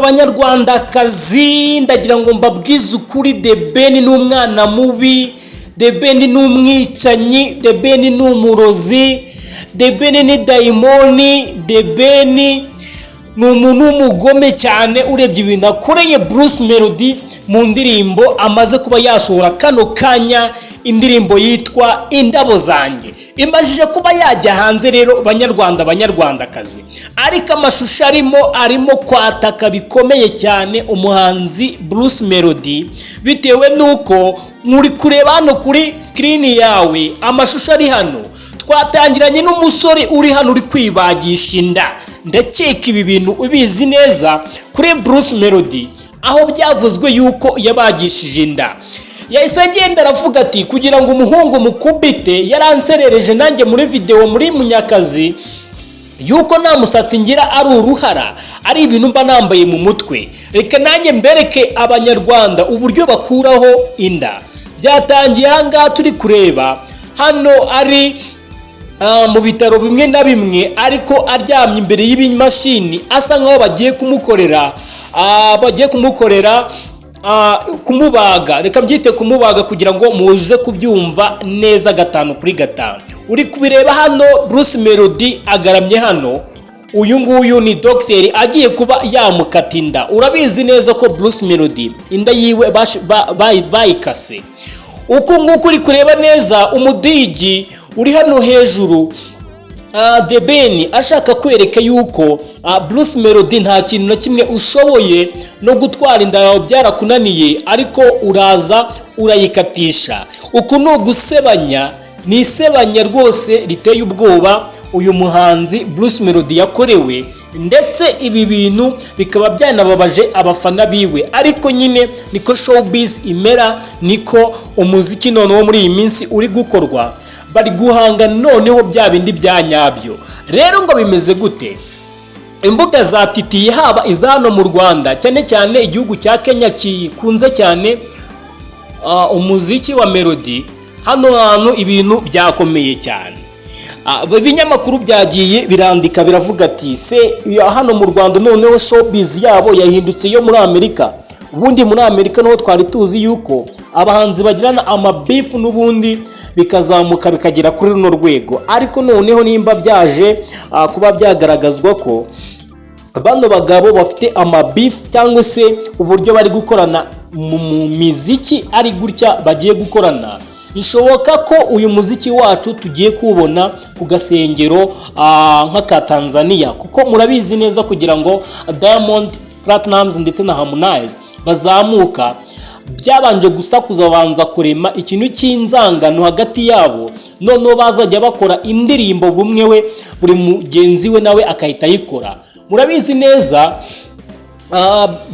Banyarwandakazi ndagira ngo mbabwize ukuri, The Ben ni umwana mubi, The Ben ni umwicanyi, The Ben ni umurozi, The Ben ni dayimoni, The Ben ni umuntu w'umugome cyane. Urebye ibintu akoreye Bruce Melody mu ndirimbo amaze kuba yasohora kano kanya, indirimbo yitwa Indabo Zanjye imajije kuba yajya hanze. Rero banyarwandakazi, ariko amashusho arimo kwataka bikomeye cyane umuhanzi Bruce Melody, bitewe nuko muri kureba hano kuri screen yawe amashusho ari hano. Twatangiranye n'umusore uri hano uri kwibagisha inda. Ndakeka ibi bintu ubizi neza kuri Bruce Melody, aho byavuzwe yuko yabagishije inda. Yahise agenda aravuga ati kugira ngo umuhungu mukubite, yaranserereje nanjye muri video muri Munyakazi yuko nta musatsi ngira ari uruhara, ari ibintu mba nambaye mu mutwe. Reka nanjye mbereke abanyarwanda uburyo bakuraho inda. Byatangiye ahangaha turi kureba hano ari mu bitaro bimwe na bimwe, ariko aryamye imbere y'ibimashini asa nkaho bagiye kumukorera kumubaga. Reka mbyite kumubaga kugira ngo muze kubyumva neza 5/5. Uri kubireba hano Bruce Melody agaramye hano, uyu nguyu ni docteur agiye kuba yamukata inda. Urabizi neza ko Bruce Melody inda yiwe bayikase. Uko nguko uri kureba neza umudigi uri hano hejuru, The Ben ashaka kwereka yuko Bruce Melody nta kintu na kimwe ushoboye, no gutwara inda yawe byarakunaniye ariko uraza urayikatisha. Uku no gusebanya, ni isebanya rwose riteye ubwoba uyu muhanzi Bruce Melody yakorewe, ndetse ibi bintu bikaba byanababaje abafana biwe. Ariko nyine niko showbiz imera, niko umuziki noneho muri iyi minsi uri gukorwa, bari guhanga noneho bya bindi bya nyabyo. Rero ngo bimeze gute? Imbuga zatitiye, haba izano mu Rwanda, cyane cyane igihugu cya Kenya kikunze cyane umuziki wa Melody. Hano hantu ibintu byakomeye cyane. Ibinyamakuru byagiye birandika biravuga ati se hano mu Rwanda noneho showbiz yabo yahindutse yo muri Amerika. Ubundi muri Amerika naho twari tuzi yuko abahanzi bagirana amabifu n'ubundi bikazamuka bikagera kuri runo rwego, ariko noneho nimba byaje kuba byagaragazwa ko bano bagabo bafite amabifu cyangwa se uburyo bari gukorana mu miziki ari gutya bagiye gukorana, bishoboka ko uyu muziki wacu tugiye kubona ku gasengero nk'aka Tanzania. Kuko murabizi neza kugira ngo Diamond Platnumz ndetse na Harmonize bazamuka, byabanje gusakuza banza kurema ikintu cy'inzangano hagati yabo, noneho bazajya bakora indirimbo bumwe we buri mugenzi we nawe akahita yikora. Murabizi neza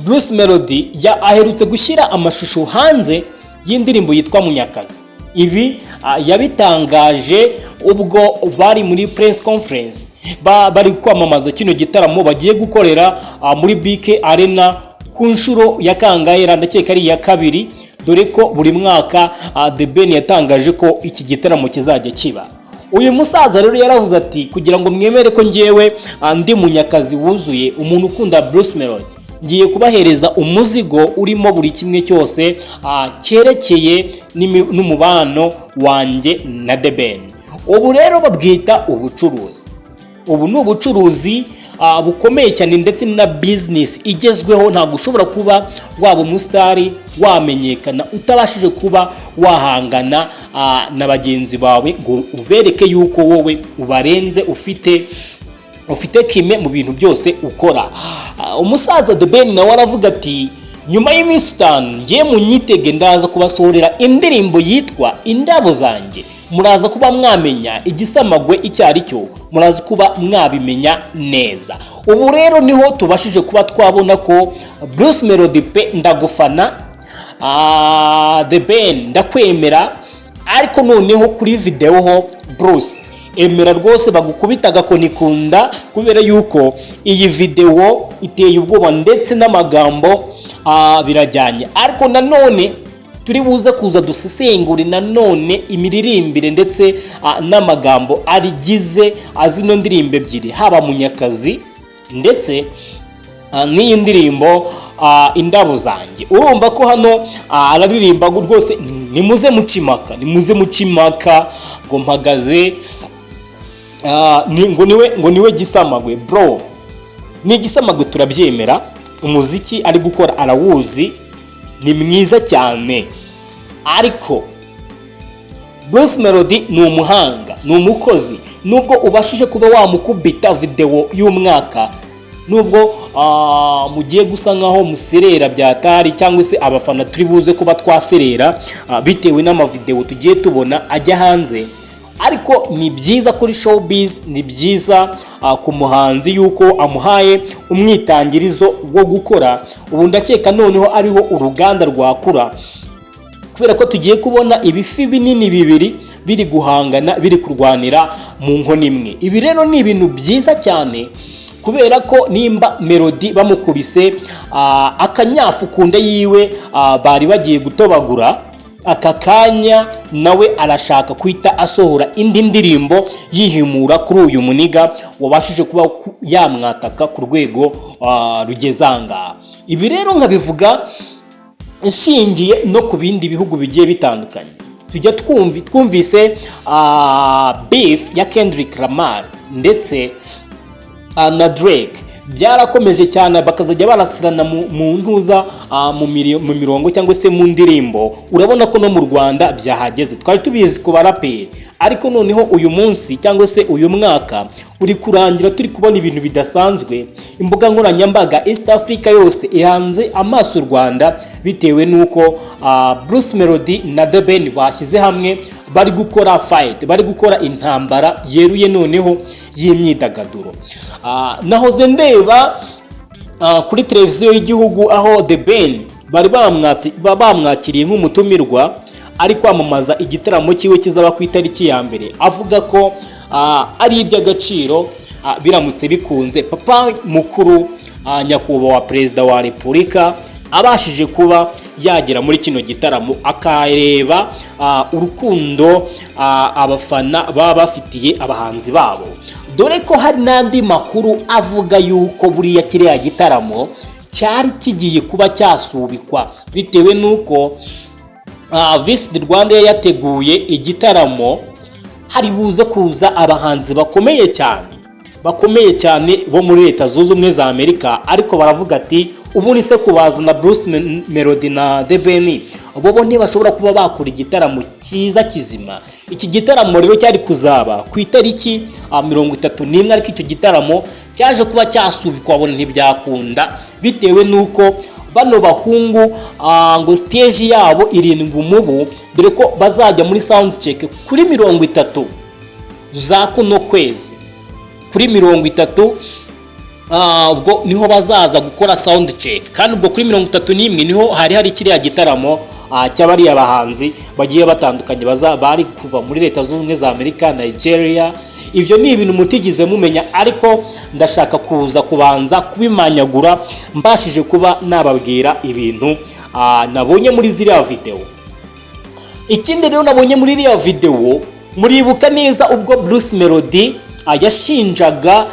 Bruce Melody aherutse gushyira amashusho hanze y'indirimbo yitwa Munyakazi. Ibi yabitangaje ubwo bari muri press conference bari kwamamaza kino gitaramo bagiye gukorera muri BK Arena ku nshuro ya kangahe, ndakeka ari ya kabiri, dore ko buri mwaka The Ben yatangaje ko iki gitaramo kizajya kiba. Uyu musaza rero yaravuze ati kugira ngo mwemere ko ngewe ndi Munyakazi wuzuye, umuntu ukunda Bruce Melody, ngiye kubahereza umuzigo urimo buri kimwe cyose cyerekeye n'umubano wanjye na The Ben. Ubu rero babwita ubucuruzi. Ubu ni ubucuruzi bukomeye cyane, ndetse na business igezweho. Ntabwo ushobora kuba waba umusitari wamenyekana utabashije kuba wahangana na bagenzi bawe ngo ubereke yuko wowe ubarenze, ufite kime mu bintu byose ukora. Umusaza The Ben nawe aravuga ati nyuma y'iminsi 5 ngiye munyitege, ndaza kubasohorera indirimbo yitwa Indabo Zanjye. Muraza kuba mwamenya igisamagwe icyari cyo, muraza kuba mwabimenya neza. Ubu rero niho tubashije kuba twabona ko Bruce Melody pe ndagufana, The Ben ndakwemera, ariko noneho kuri video ho Bruce emera rwose bagukubita agakoni kunda, kubera yuko iyi video iteye ubwoba ndetse n'amagambo birajyanye. Ariko nanone turi buze kuza dusesengura nanone imiririmbire ndetse n'amagambo arigize azino ndirimbo ebyiri, haba Munyakazi ndetse n'iyi ndirimbo indabo zanjye. Urumva ko hano araririmba rwose nimuze mucimaka ngo mpagaze ngo niwe Gisamagwe. Bro, ni Gisamagwe turabyemera, umuziki ari gukora arawuzi, ni mwiza cyane, ariko Bruce Melody ni umuhanga, ni umukozi. Nubwo ubashije kuba wamukubita video y'umwaka, nubwo mugiye gusa nkaho muserera byatari, cyangwa se abafana turi buze kuba twaserera bitewe n'amavideo tugiye tubona ajya hanze, ariko ni byiza kuri showbiz, ni byiza ku muhanzi yuko amuhaye umwitangirizo wo gukora. Ubu ndakeka noneho ariho uruganda rwakura, kubera ko tugiye kubona ibifi binini bibiri biri guhangana, biri kurwanira mu nkono imwe. Ibi rero ni ibintu byiza cyane, kubera ko nimba Melody bamukubise akanyafu kunda yiwe bari bagiye gutobagura, aka kanya nawe arashaka kwita asohora indi ndirimbo yihimura kuri uyu muniga wabashije kuba yamwataka ku rwego rugezanga. Ibi rero nkabivuga inshingiye no ku bindi bihugu bigiye bitandukanye. Tujya twumvise beef ya Kendrick Lamar ndetse na Drake, byarakomeje cyane, bakazajya barasirana mu ntuza mu mirongo cyangwa se mu ndirimbo. Urabona ko no mu Rwanda byahageze, twari tubizi ku baraperi, ariko noneho uyu munsi cyangwa se uyu mwaka uri kurangira turi kubona ibintu bidasanzwe. Imbuga nkoranyambaga East Africa yose ihanze amaso u Rwanda, bitewe nuko Bruce Melody na The Ben bashyize hamwe, bari gukora fight, bari gukora intambara yeruye noneho y'imyidagaduro. Nahoze ndeba kuri televiziyo y'igihugu aho The Ben bari bamwakiriye nk'umutumirwa, ari kwamamaza igitaramo cyiwe kizaba ku itariki ya mbere, avuga ko ari iby'agaciro biramutse bikunze papa mukuru nyakubahwa perezida wa repubulika abashije kuba yagera muri kino gitaramo, akareba urukundo abafana baba bafitiye abahanzi babo. Dore ko hari n'andi makuru avuga yuko buriya kiriya gitaramo cyari kigiye kuba cyasubikwa, bitewe nuko Visit Rwanda yateguye igitaramo, hari buze kuza abahanzi bakomeye cyane bo muri Leta Zunze Ubumwe za Amerika, ariko baravuga ati ubu se kubazana Bruce Melody na The Ben bo ntibashobora kuba bakora igitaramo cyiza kizima. Iki gitaramo rero cyari kuzaba ku itariki 31, ariko icyo gitaramo cyaje kuba cyasubikwa, abona ntibyakunda, bitewe nuko bano bahungu ngo stage yabo irindwi umubu, dore ko bazajya muri sound check kuri 30 za kuno kwezi, kuri 30 ubwo niho bazaza gukora sound check, kandi ubwo kuri 31 niho hari kiriya gitaramo cy'abari abahanzi bagiye batandukanye bari kuva muri Leta Zunze Ubumwe za Amerika, Nigeria. Ibyo ni ibintu mutigize mumenya, ariko ndashaka kuza kubanza kubimanyagura mbashije kuba nababwira ibintu nabonye muri ziriya video. Ikindi rero nabonye muri iriya video, muribuka neza ubwo Bruce Melody yashinjaga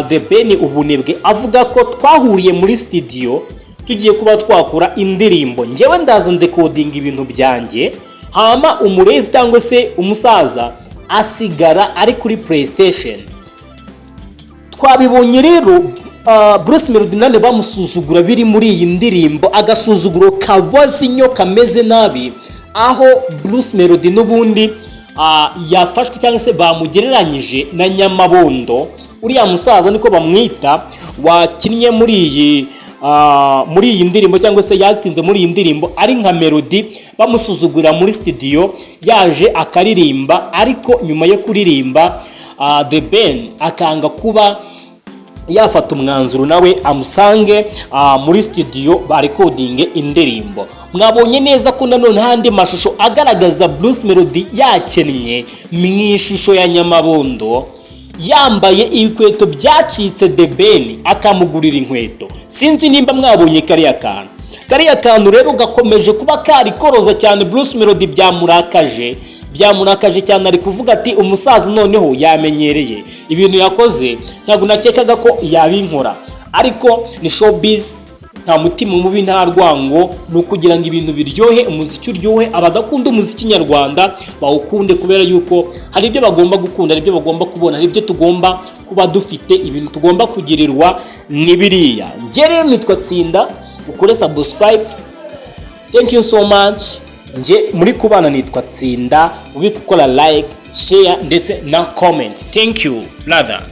The Ben ubunebwe, avuga ko twahuriye muri studio tugiye kuba twakora indirimbo, njyewe ndaza ndekodinga ibintu byanjye, hama umurezi cyangwa se umusaza asigara ari kuri PlayStation. Twabibonye rero Bruce Melody nane bamusuzugura biri muri iyi ndirimbo, agasuzuguro kabozinyo kameze nabi, aho Bruce Melody n'ubundi yafashwe cyangwa se bamugereranyije na Nyamabondo, uriya musaza niko bamwita, wakinnye muri iyi ndirimbo cyangwa se yatinze muri iyi ndirimbo ari nka Melody, bamusuzugura muri studio, yaje akaririmba, ariko nyuma yo kuririmba The Ben akanga kuba yafata umwanzuro nawe amusange muri studio barekodinge indirimbo. Mwabonye neza ko nanone handi mashusho agaragaza Bruce Melody yakennye mu ishusho ya Nyamabondo, yambaye ibikweto byacitse The Ben akamugurira inkweto. Sinzi nimba mwabonye kariya kantu rero gakomeje kuba kari koroza cyane Bruce Melody, byamurakaje byamunakaje cyane, ari kuvuga ati umusaza noneho yamenyereye ibintu yakoze, ntabwo nakekaga ko yabinkora, ariko ni showbiz, nta mutima mubi nta rwango, ni ukugira ngo ibintu biryohe, umuziki uryohe, abadakunda umuziki nyarwanda bawukunde, kubera yuko hari ibyo bagomba gukunda, hari ibyo bagomba kubona, hari ibyo tugomba kuba dufite, ibintu tugomba kugirirwa n'ibiriya. Njye rero nitwa Tsinda, ukore subscribe. Thank you so much. Nje muri kubana nitwa Tsinda, ubikora like, share ndetse na comment. Thank you brother.